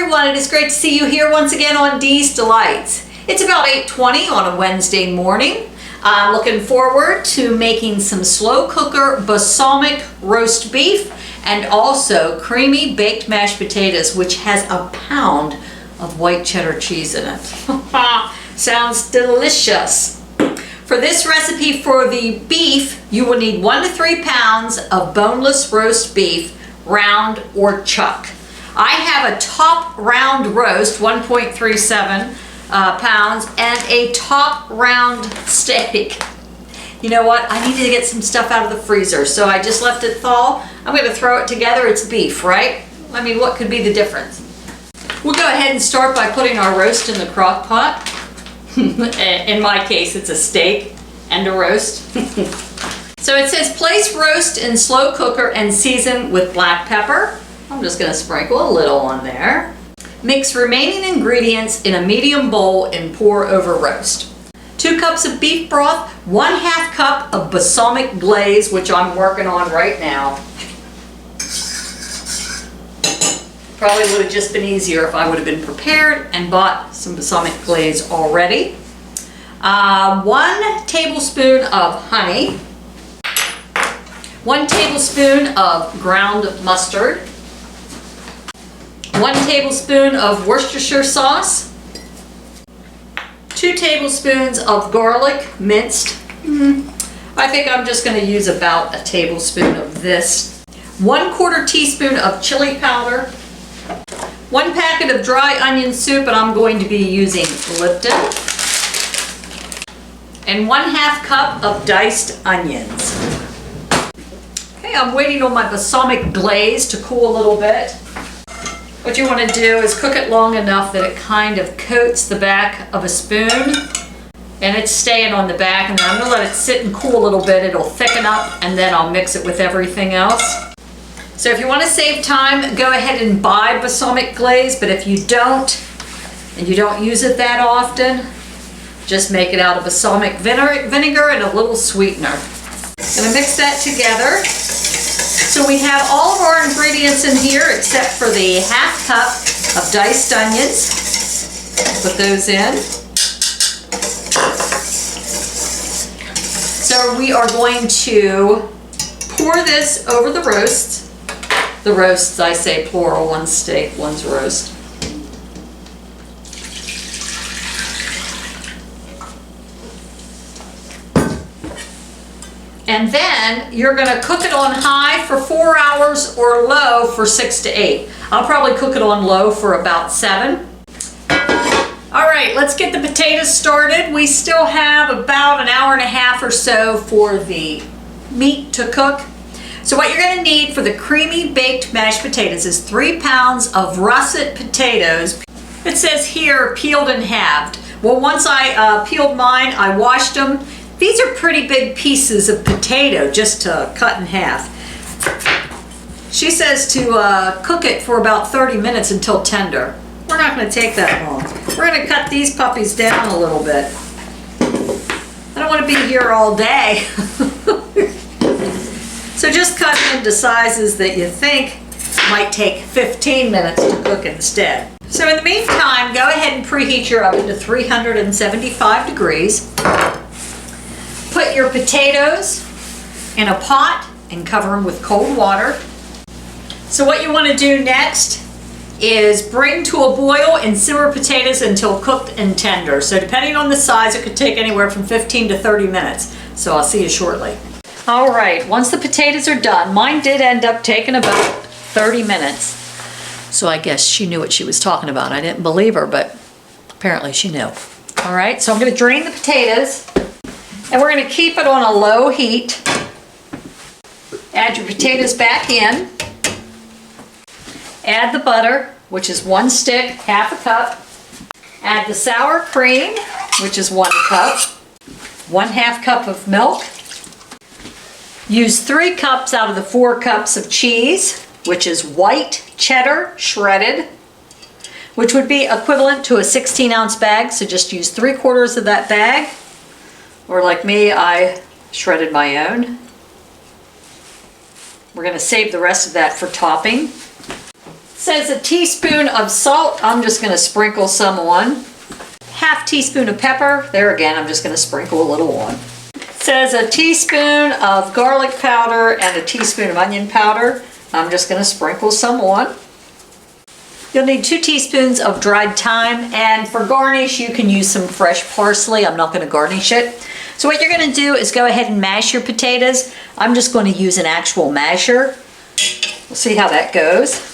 everyone, it is great to see you here once again on Dee's Delights. It's about 8:20 on a Wednesday morning. I'm looking forward to making some slow cooker balsamic roast beef and also creamy baked mashed potatoes, which has a pound of white cheddar cheese in it. Sounds delicious. For this recipe for the beef, you will need 1 to 3 pounds of boneless roast beef, round or chuck. I have a top round roast, 1.37 pounds, and a top round steak. You know what? I needed to get some stuff out of the freezer, so I just left it thaw. I'm going to throw it together. It's beef, right? I mean, what could be the difference? We'll go ahead and start by putting our roast in the crock pot. In my case, it's a steak and a roast. So it says place roast in slow cooker and season with black pepper. I'm just going to sprinkle a little on there. Mix remaining ingredients in a medium bowl and pour over roast. 2 cups of beef broth, 1/2 cup of balsamic glaze, which I'm working on right now. Probably would have just been easier if I would have been prepared and bought some balsamic glaze already. 1 tablespoon of honey. 1 tablespoon of ground mustard. 1 tablespoon of Worcestershire sauce. 2 tablespoons of garlic minced. I think I'm just going to use about a tablespoon of this. 1/4 teaspoon of chili powder. 1 packet of dry onion soup, and I'm going to be using Lipton. And 1/2 cup of diced onions. Okay, I'm waiting on my balsamic glaze to cool a little bit. What you want to do is cook it long enough that it kind of coats the back of a spoon, and it's staying on the back, and then I'm going to let it sit and cool a little bit. It'll thicken up, and then I'll mix it with everything else. So if you want to save time, go ahead and buy balsamic glaze, but if you don't, and you don't use it that often, just make it out of balsamic vinegar and a little sweetener. I'm going to mix that together. So we have all of our ingredients in here except for the 1/2 cup of diced onions. Put those in. So we are going to pour this over the roast. The roasts, I say plural, one's steak, one's roast. And then you're going to cook it on high for 4 hours or low for 6 to 8. I'll probably cook it on low for about 7. All right, let's get the potatoes started. We still have about an hour and a half or so for the meat to cook. So what you're going to need for the creamy baked mashed potatoes is 3 pounds of russet potatoes. It says here peeled and halved. Well, once I peeled mine, I washed them. These are pretty big pieces of potato just to cut in half. She says to cook it for about 30 minutes until tender. We're not going to take that long. We're going to cut these puppies down a little bit. I don't want to be here all day. So just cut them into sizes that you think might take 15 minutes to cook instead. So in the meantime, go ahead and preheat your oven to 375 degrees. Put your potatoes in a pot and cover them with cold water. So what you want to do next is bring to a boil and simmer potatoes until cooked and tender. So depending on the size, it could take anywhere from 15 to 30 minutes. So I'll see you shortly. All right, once the potatoes are done, mine did end up taking about 30 minutes. So I guess she knew what she was talking about. I didn't believe her, but apparently she knew. All right, so I'm going to drain the potatoes. And we're going to keep it on a low heat. Add your potatoes back in. Add the butter, which is 1 stick, 1/2 cup. Add the sour cream, which is 1 cup. 1/2 cup of milk. Use 3 cups out of the 4 cups of cheese, which is white cheddar shredded, which would be equivalent to a 16-ounce bag. So just use 3/4 of that bag. Or like me, I shredded my own. We're going to save the rest of that for topping. Says a teaspoon of salt. I'm just going to sprinkle some on. Half teaspoon of pepper. There again, I'm just going to sprinkle a little on. Says a teaspoon of garlic powder and a teaspoon of onion powder. I'm just going to sprinkle some on. You'll need 2 teaspoons of dried thyme, and for garnish you can use some fresh parsley. I'm not going to garnish it. So what you're going to do is go ahead and mash your potatoes. I'm just going to use an actual masher. We'll see how that goes.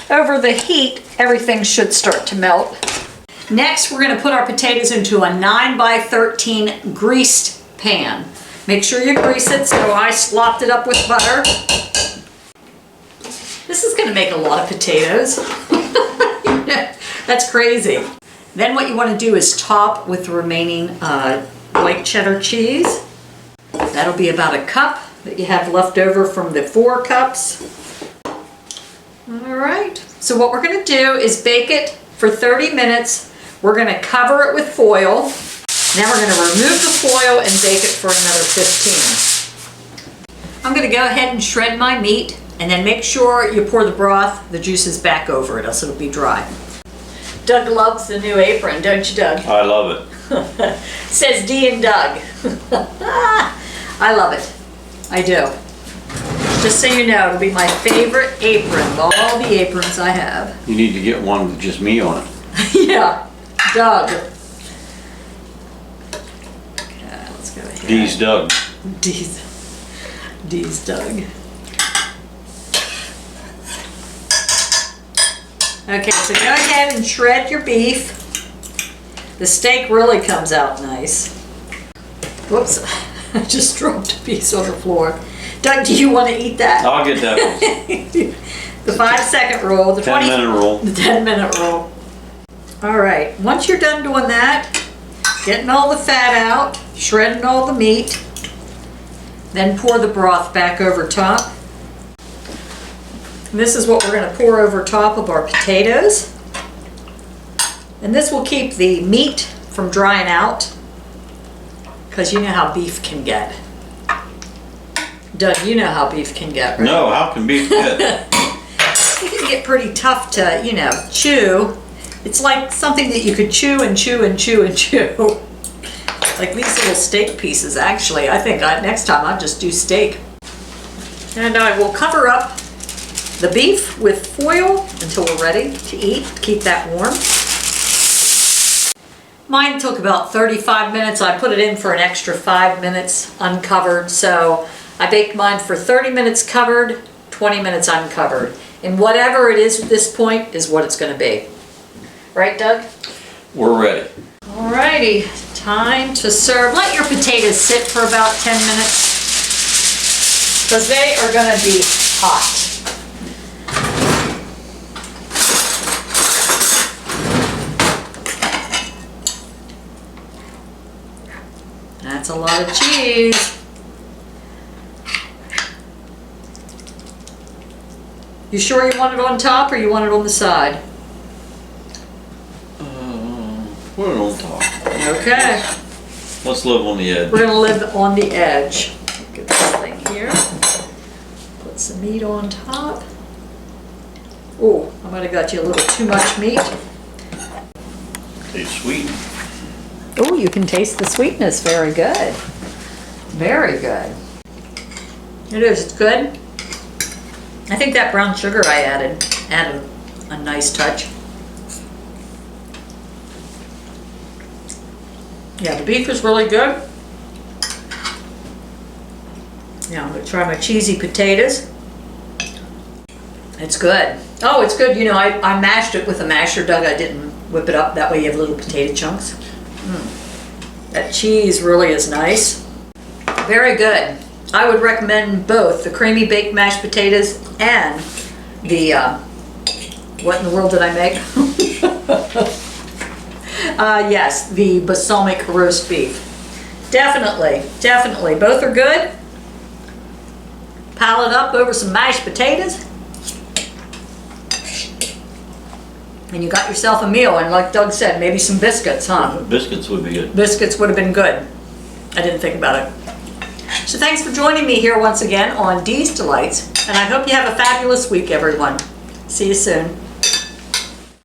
Over the heat, everything should start to melt. Next, we're going to put our potatoes into a 9x13 greased pan. Make sure you grease it, so I slopped it up with butter. This is going to make a lot of potatoes. That's crazy. Then what you want to do is top with the remaining white cheddar cheese. That'll be about a cup that you have left over from the 4 cups. All right, so what we're going to do is bake it for 30 minutes. We're going to cover it with foil. Then we're going to remove the foil and bake it for another 15. I'm going to go ahead and shred my meat, and then make sure you pour the broth, the juices back over it, else it'll be dry. Doug loves the new apron, don't you, Doug? I love it. Says D and Doug. I love it. I do. Just so you know, it'll be my favorite apron of all the aprons I have. it. You need to get one with just me on it. Yeah, Doug. Okay, let's go ahead. D's Doug. D's Doug. Okay, so go ahead and shred your beef. The steak really comes out nice. Whoops, I just dropped a piece on the floor. Doug, do you want to eat that? I'll get that one. The 5-second rule, the 10-minute rule. The 10-minute rule. All right, once you're done doing that, getting all the fat out, shredding all the meat, then pour the broth back over top. And this is what we're going to pour over top of our potatoes. And this will keep the meat from drying out, because you know how beef can get. Doug, you know how beef can get, right? No, how can beef get? It can get pretty tough to, you know, chew. It's like something that you could chew and chew and chew and chew. Like these little steak pieces, actually. I think next time I'll just do steak. And I will cover up the beef with foil until we're ready to eat, to keep that warm. Mine took about 35 minutes. I put it in for an extra 5 minutes uncovered. So I baked mine for 30 minutes covered, 20 minutes uncovered. And whatever it is at this point is what it's going to be. Right, Doug? We're ready. Alrighty, time to serve. Let your potatoes sit for about 10 minutes because they are going to be hot. That's a lot of cheese. You sure you want it on top or you want it on the side? Put it on top. Okay. Let's live on the edge. We're going to live on the edge. Get this thing here. Put some meat on top. Oh, I might have got you a little too much meat. Tastes sweet. Oh, you can taste the sweetness. Very good. Very good. It is. It's good. I think that brown sugar I added a nice touch. Yeah, the beef is really good. Now I'm going to try my cheesy potatoes. It's good. Oh, it's good. You know, I mashed it with a masher, Doug. I didn't whip it up. That way you have little potato chunks. That cheese really is nice. Very good. I would recommend both the creamy baked mashed potatoes and the, what in the world did I make? Yes, the balsamic roast beef. Definitely, definitely. Both are good. Pile it up over some mashed potatoes. And you got yourself a meal, and like Doug said, maybe some biscuits, huh? Biscuits would be good. Biscuits would have been good. I didn't think about it. So thanks for joining me here once again on Dee's Delights, and I hope you have a fabulous week, everyone. See you soon.